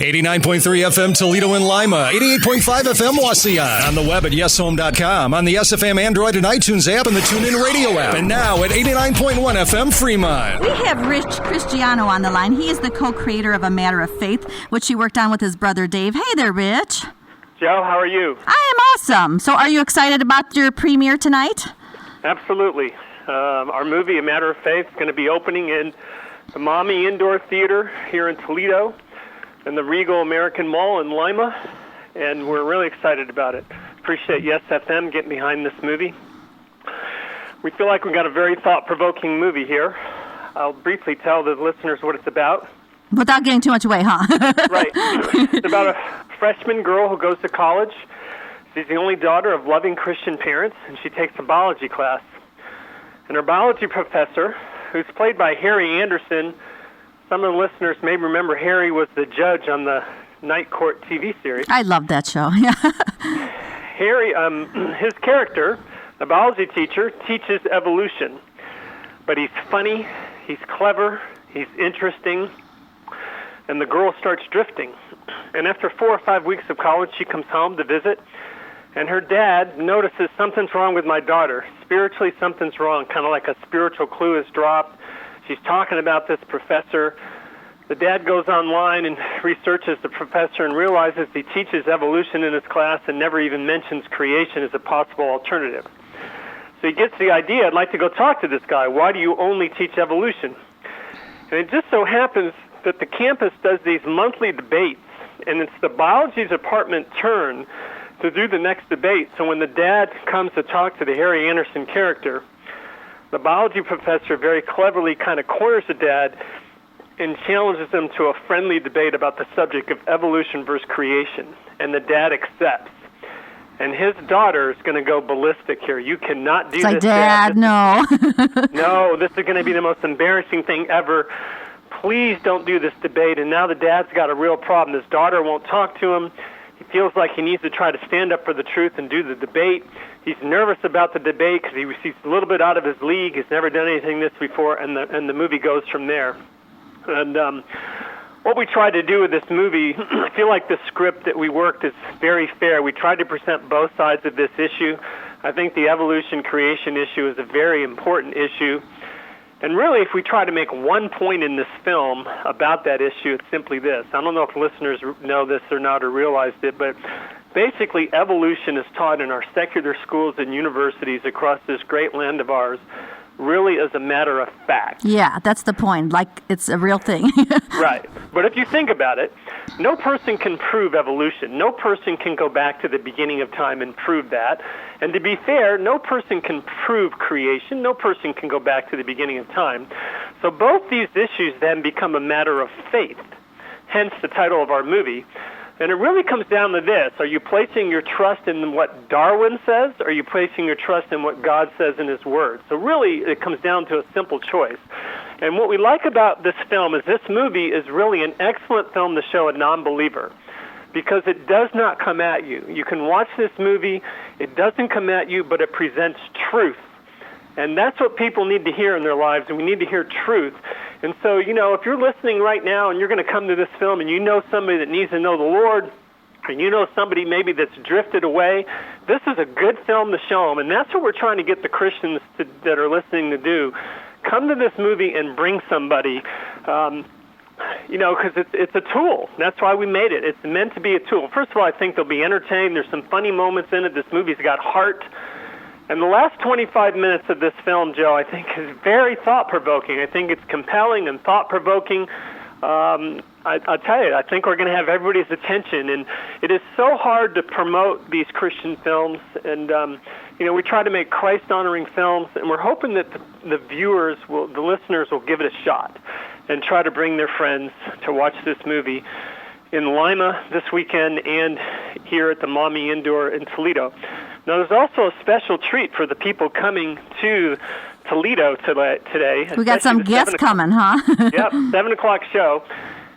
89.3 FM Toledo and Lima, 88.5 FM Wauseon, on the web at yeshome.com, on the SFM Android and iTunes app, and the TuneIn Radio app, and now at 89.1 FM Fremont. We have RChristiano on the line. He is the co-creator of A Matter of Faith, which he worked on with his brother Dave. Hey there, Rich. Joe, how are you? I am awesome. So are you excited about your premiere tonight? Absolutely. Our movie, A Matter of Faith, is going to be opening in the Mommy Indoor Theater here in Toledo and the Regal American Mall in Lima, and we're really excited about it. Appreciate Yes FM getting behind this movie. We feel like we've got a very thought-provoking movie here. I'll briefly tell the listeners what it's about. Without getting too much away, huh? Right. It's about a freshman girl who goes to college. She's the only daughter of loving Christian parents, and she takes a biology class. And her biology professor, who's played by Harry Anderson, some of the listeners may remember Harry was the judge on the Night Court TV series. I love that show. Harry, his character, the biology teacher, teaches evolution. But he's funny, he's clever, he's interesting, and the girl starts drifting. And after 4 or 5 weeks of college, she comes home to visit, and her dad notices something's wrong with my daughter. Spiritually, something's wrong, kind of like a spiritual clue is dropped. She's talking about this professor. The dad goes online and researches the professor and realizes he teaches evolution in his class and never even mentions creation as a possible alternative. So he gets the idea, I'd like to go talk to this guy. Why do you only teach evolution? And it just so happens that the campus does these monthly debates, and it's the biology department turn to do the next debate. So when the dad comes to talk to the Harry Anderson character, the biology professor very cleverly kind of corners the dad and challenges him to a friendly debate about the subject of evolution versus creation. And the dad accepts. And his daughter is going to go ballistic here. You cannot do it's like, this, Dad. No. No, this is going to be the most embarrassing thing ever. Please don't do this debate. And now the dad's got a real problem. His daughter won't talk to him. He feels like he needs to try to stand up for the truth and do the debate. He's nervous about the debate because he's a little bit out of his league. He's never done anything this before, and the movie goes from there. And what we tried to do with this movie, I feel like the script that we worked is very fair. We tried to present both sides of this issue. I think the evolution-creation issue is a very important issue. And really, if we try to make one point in this film about that issue, it's simply this. I don't know if listeners know this or not or realized it, but basically evolution is taught in our secular schools and universities across this great land of ours really as a matter of fact. Yeah, that's the point. Like, it's a real thing. Right. But if you think about it, no person can prove evolution. No person can go back to the beginning of time and prove that. And to be fair, no person can prove creation. No person can go back to the beginning of time. So both these issues then become a matter of faith, hence the title of our movie. And it really comes down to this. Are you placing your trust in what Darwin says, or are you placing your trust in what God says in His Word? So really, it comes down to a simple choice. And what we like about this film is this movie is really an excellent film to show a non-believer, because it does not come at you. You can watch this movie, it doesn't come at you, but it presents truth. And that's what people need to hear in their lives, and we need to hear truth. And so, if you're listening right now and you're going to come to this film and you know somebody that needs to know the Lord, and you know somebody maybe that's drifted away, this is a good film to show them. And that's what we're trying to get the Christians that are listening to do. Come to this movie and bring somebody, because it's a tool. That's why we made it. It's meant to be a tool. First of all, I think they'll be entertained. There's some funny moments in it. This movie's got heart. And the last 25 minutes of this film, Joe, I think is very thought-provoking. I think it's compelling and thought-provoking. I'll tell you, I think we're going to have everybody's attention. And it is so hard to promote these Christian films. And, we try to make Christ-honoring films. And we're hoping that the viewers, the listeners will give it a shot and try to bring their friends to watch this movie in Lima this weekend and here at the Mommy Indoor in Toledo. Now, there's also a special treat for the people coming to Toledo today. We got some guests coming, huh? Yep, 7 o'clock show.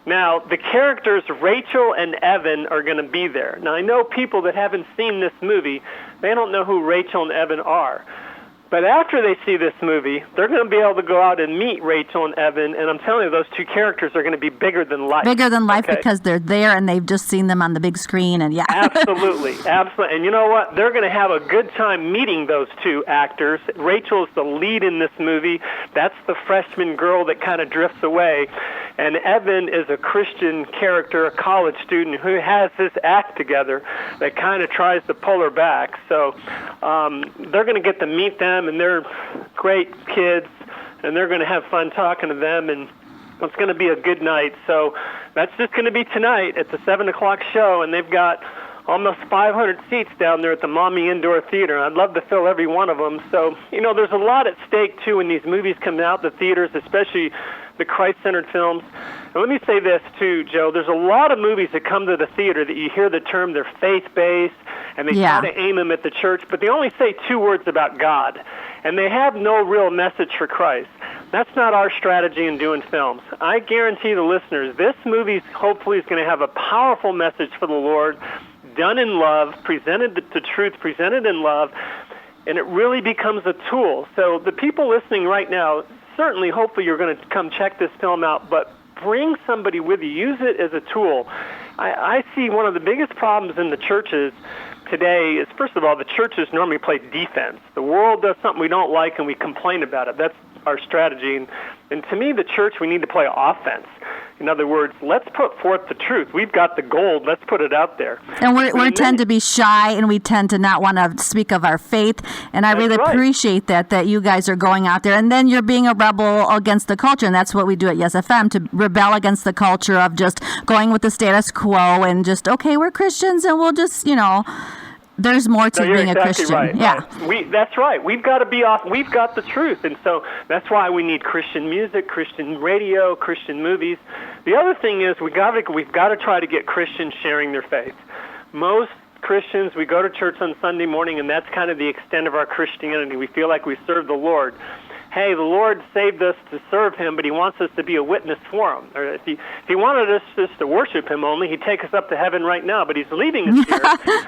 Now, the characters Rachel and Evan are going to be there. Now, I know people that haven't seen this movie, they don't know who Rachel and Evan are. But after they see this movie, they're going to be able to go out and meet Rachel and Evan, and I'm telling you, those two characters are going to be bigger than life. Bigger than life, okay? Because they're there and they've just seen them on the big screen, and yeah. Absolutely. And you know what? They're going to have a good time meeting those two actors. Rachel is the lead in this movie. That's the freshman girl that kind of drifts away. And Evan is a Christian character, a college student who has this act together that kind of tries to pull her back. So they're going to get to meet them, and they're great kids, and they're going to have fun talking to them, and it's going to be a good night. So that's just going to be tonight at the 7 o'clock show, and they've got almost 500 seats down there at the Mommy Indoor Theater. I'd love to fill every one of them. So, there's a lot at stake, too, when these movies come out, the theaters, especially the Christ-centered films. And let me say this, too, Joe. There's a lot of movies that come to the theater that you hear the term they're faith-based, and they try to aim them at the church, but they only say 2 words about God, and they have no real message for Christ. That's not our strategy in doing films. I guarantee the listeners, this movie hopefully is going to have a powerful message for the Lord, done in love, presented the truth, presented in love, and it really becomes a tool. So the people listening right now, certainly, hopefully you're going to come check this film out, but bring somebody with you. Use it as a tool. I see one of the biggest problems in the churches today is, first of all, the churches normally play defense. The world does something we don't like and we complain about it. That's our strategy. And to me, the church, we need to play offense. In other words, let's put forth the truth. We've got the gold. Let's put it out there. And we tend to be shy, and we tend to not want to speak of our faith. And I really appreciate that you guys are going out there. And then you're being a rebel against the culture, and that's what we do at Yes FM, to rebel against the culture of just going with the status quo and just, okay, we're Christians, and we'll just, there's more to being a Christian. Right. Yeah, that's right. We've got to be off. We've got the truth, and so that's why we need Christian music, Christian radio, Christian movies. The other thing is we've got to try to get Christians sharing their faith. Most Christians, we go to church on Sunday morning, and that's kind of the extent of our Christianity. We feel like we serve the Lord. Hey, the Lord saved us to serve Him, but He wants us to be a witness for Him. Or if He wanted us just to worship Him only, He'd take us up to heaven right now, but He's leaving us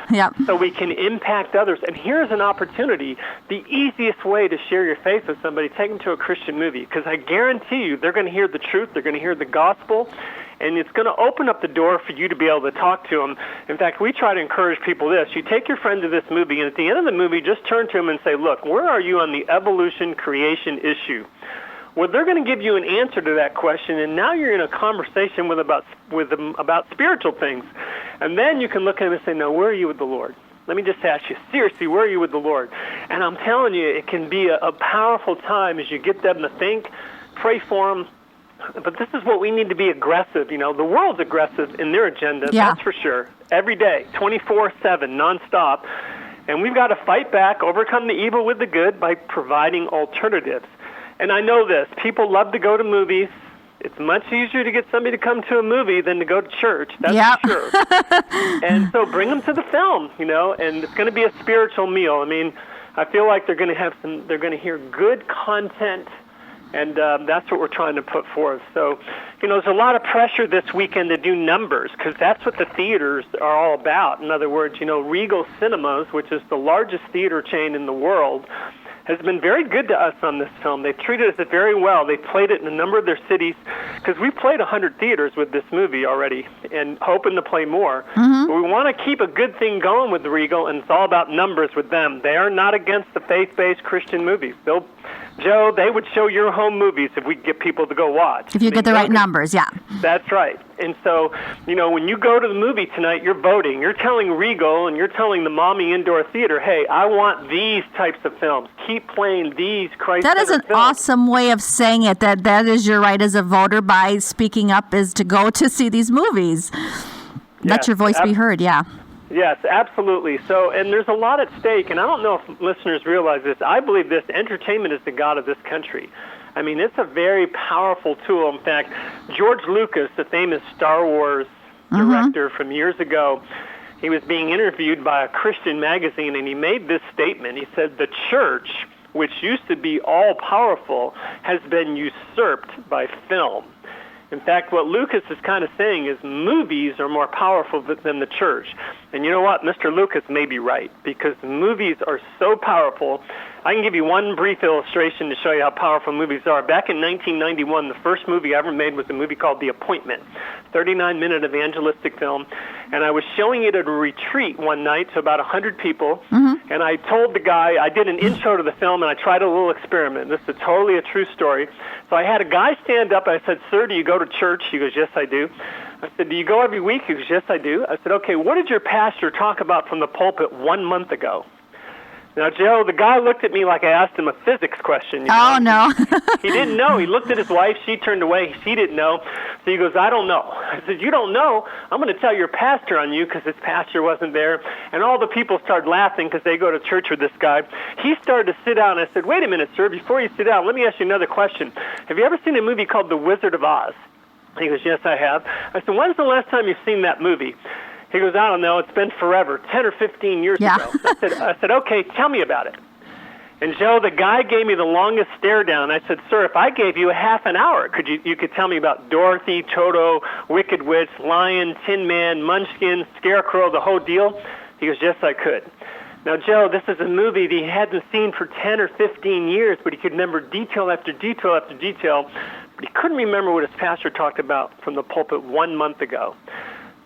here so we can impact others. And here's an opportunity. The easiest way to share your faith with somebody, take them to a Christian movie, because I guarantee you they're going to hear the truth, they're going to hear the gospel, and it's going to open up the door for you to be able to talk to them. In fact, we try to encourage people this. You take your friend to this movie, and at the end of the movie, just turn to them and say, look, where are you on the evolution creation issue? Well, they're going to give you an answer to that question, and now you're in a conversation with them about spiritual things. And then you can look at them and say, now, where are you with the Lord? Let me just ask you, seriously, where are you with the Lord? And I'm telling you, it can be a powerful time as you get them to think, pray for them. But this is what we need to be aggressive. The world's aggressive in their agenda, that's for sure. Every day, 24/7, nonstop. And we've got to fight back, overcome the evil with the good by providing alternatives. And I know this. People love to go to movies. It's much easier to get somebody to come to a movie than to go to church. That's for sure. And so bring them to the film, and it's going to be a spiritual meal. I mean, I feel like they're going to hear good content. And that's what we're trying to put forth. So, there's a lot of pressure this weekend to do numbers because that's what the theaters are all about. In other words, Regal Cinemas, which is the largest theater chain in the world, has been very good to us on this film. They've treated us very well. They played it in a number of their cities because we played 100 theaters with this movie already and hoping to play more. Mm-hmm. But we want to keep a good thing going with the Regal, and it's all about numbers with them. They are not against the faith-based Christian movies. Joe, they would show your home movies if we could get people to go watch. If you get the right numbers, yeah. That's right. And so, when you go to the movie tonight, you're voting. You're telling Regal and you're telling the Mommy Indoor Theater, hey, I want these types of films. Keep playing these Christ-centered films. That is an awesome way of saying it, that is your right as a voter by speaking up is to go to see these movies. Let your voice be heard, yeah. Yes, absolutely. So, and there's a lot at stake, and I don't know if listeners realize this. I believe this entertainment is the god of this country. I mean, it's a very powerful tool. In fact, George Lucas, the famous Star Wars director from years ago, he was being interviewed by a Christian magazine, and he made this statement. He said, the church, which used to be all-powerful, has been usurped by film. In fact, what Lucas is kind of saying is movies are more powerful than the church. And you know what? Mr. Lucas may be right, because movies are so powerful. I can give you one brief illustration to show you how powerful movies are. Back in 1991, the first movie I ever made was a movie called The Appointment, 39-minute evangelistic film. And I was showing it at a retreat one night to about 100 people. Mm-hmm. And I told the guy, I did an intro to the film, and I tried a little experiment. This is totally a true story. So I had a guy stand up. I said, "Sir, do you go to church?" He goes, "Yes, I do." I said, "Do you go every week?" He goes, "Yes, I do." I said, "Okay, what did your pastor talk about from the pulpit 1 month ago?" Now, Joe, the guy looked at me like I asked him a physics question. You know? Oh, no. He didn't know. He looked at his wife. She turned away. She didn't know. So he goes, "I don't know." I said, "You don't know? I'm going to tell your pastor on you," because his pastor wasn't there. And all the people started laughing because they go to church with this guy. He started to sit down. I said, "Wait a minute, sir. Before you sit down, let me ask you another question. Have you ever seen a movie called The Wizard of Oz?" He goes, "Yes, I have." I said, "When's the last time you've seen that movie?" He goes, "I don't know. It's been forever, 10 or 15 years ago." I said, "Okay, tell me about it." And Joe, the guy gave me the longest stare down. I said, "Sir, if I gave you a half an hour, you could tell me about Dorothy, Toto, Wicked Witch, Lion, Tin Man, Munchkin, Scarecrow, the whole deal?" He goes, "Yes, I could." Now, Joe, this is a movie that he hadn't seen for 10 or 15 years, but he could remember detail after detail after detail, but he couldn't remember what his pastor talked about from the pulpit 1 month ago.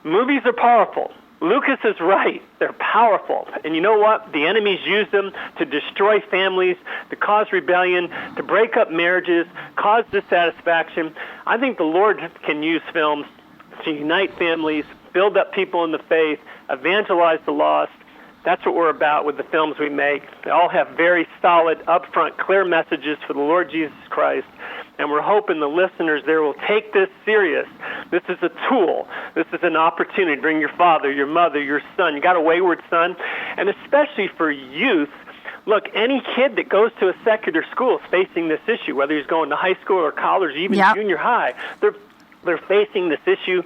Movies are powerful. Lucas is right. They're powerful. And you know what? The enemies use them to destroy families, to cause rebellion, to break up marriages, cause dissatisfaction. I think the Lord can use films to unite families, build up people in the faith, evangelize the lost. That's what we're about with the films we make. They all have very solid, upfront, clear messages for the Lord Jesus Christ. And we're hoping the listeners there will take this serious. This is a tool. This is an opportunity to bring your father, your mother, your son. You got a wayward son. And especially for youth, look, any kid that goes to a secular school is facing this issue, whether he's going to high school or college or even junior high. They're facing this issue.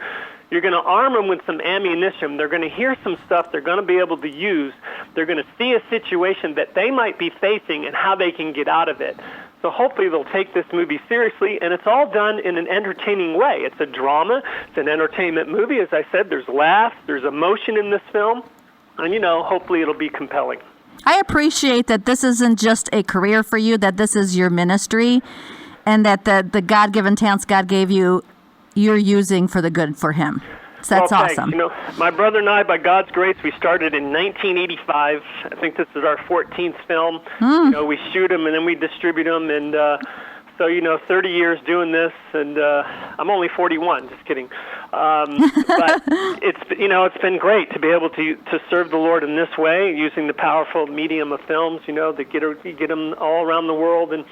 You're going to arm them with some ammunition. They're going to hear some stuff they're going to be able to use. They're going to see a situation that they might be facing and how they can get out of it. So hopefully they'll take this movie seriously, and it's all done in an entertaining way. It's a drama. It's an entertainment movie. As I said, there's laughs, there's emotion in this film, and, hopefully it'll be compelling. I appreciate that this isn't just a career for you, that this is your ministry, and that the God-given talents God gave you, you're using for the good for Him. So that's awesome. My brother and I, by God's grace, we started in 1985. I think this is our 14th film. We shoot them and then we distribute them, and so 30 years doing this, and I'm only 41. Just kidding. But it's been great to be able to serve the Lord in this way, using the powerful medium of films. To get them all around the world. And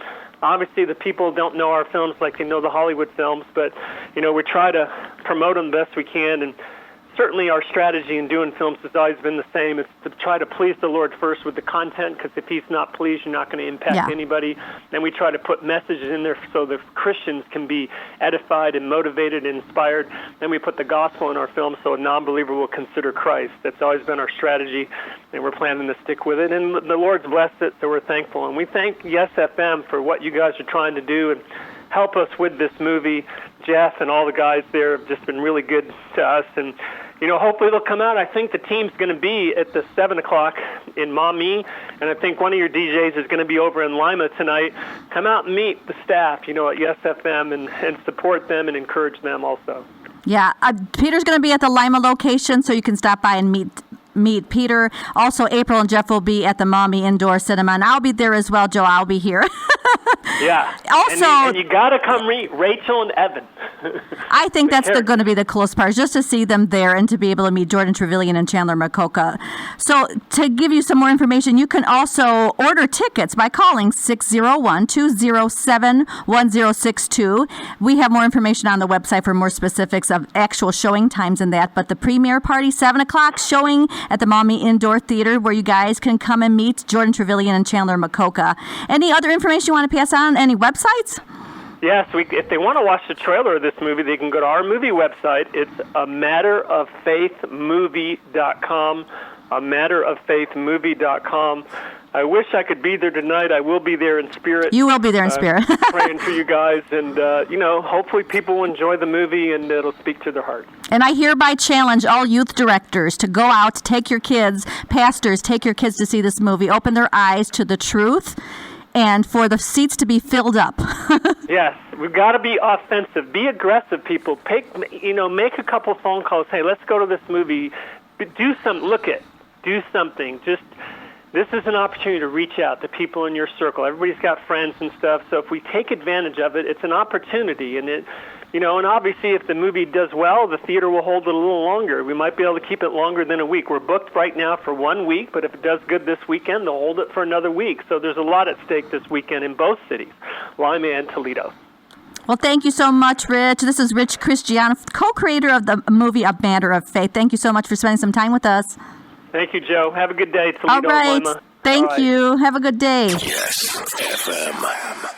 obviously, the people don't know our films like they know the Hollywood films, but, we try to promote them best we can. And certainly our strategy in doing films has always been the same. It's to try to please the Lord first with the content, because if He's not pleased, you're not going to impact anybody. Then we try to put messages in there so the Christians can be edified and motivated and inspired. Then we put the gospel in our films so a non-believer will consider Christ. That's always been our strategy, and we're planning to stick with it. And the Lord's blessed it, so we're thankful. And we thank Yes FM for what you guys are trying to do and help us with this movie. Jeff and all the guys there have just been really good to us, and hopefully it'll come out. I think the team's going to be at the 7 o'clock in Maumee, and I think one of your DJs is going to be over in Lima tonight. Come out and meet the staff, at Yes FM, and support them and encourage them also. Yeah, Peter's going to be at the Lima location, so you can stop by and meet Peter. Also, April and Jeff will be at the Maumee Indoor Cinema, and I'll be there as well, Joe. I'll be here. Yeah. Also, and you got to come meet Rachel and Evan. I think that's going to be the coolest part, just to see them there and to be able to meet Jordan Trevelyan and Chandler Makoka. So to give you some more information, you can also order tickets by calling 601-207-1062. We have more information on the website for more specifics of actual showing times and that, but the premiere party, 7 o'clock, showing at the Maumee Indoor Theater, where you guys can come and meet Jordan Trevelyan and Chandler Makoka. Any other information you want to pass on? Any websites? Yes, if they want to watch the trailer of this movie, they can go to our movie website. It's amatteroffaithmovie.com, amatteroffaithmovie.com. I wish I could be there tonight. I will be there in spirit. You will be there in spirit. Praying for you guys, and hopefully people will enjoy the movie and it'll speak to their heart. And I hereby challenge all youth directors to go out, take your kids, pastors, take your kids to see this movie, open their eyes to the truth, and for the seats to be filled up. Yes, we've got to be offensive, be aggressive, people. Make a couple phone calls. Hey, let's go to this movie. Do something. This is an opportunity to reach out to people in your circle. Everybody's got friends and stuff, so if we take advantage of it, it's an opportunity. And and obviously if the movie does well, the theater will hold it a little longer. We might be able to keep it longer than a week. We're booked right now for 1 week, but if it does good this weekend, they'll hold it for another week. So there's a lot at stake this weekend in both cities, Lima and Toledo. Well, thank you so much, Rich. This is RChristiano, co-creator of the movie A Matter of Faith. Thank you so much for spending some time with us. Thank you, Joe. Have a good day, Toledo. All right. Lima. Thank you. Have a good day. Yes, FM.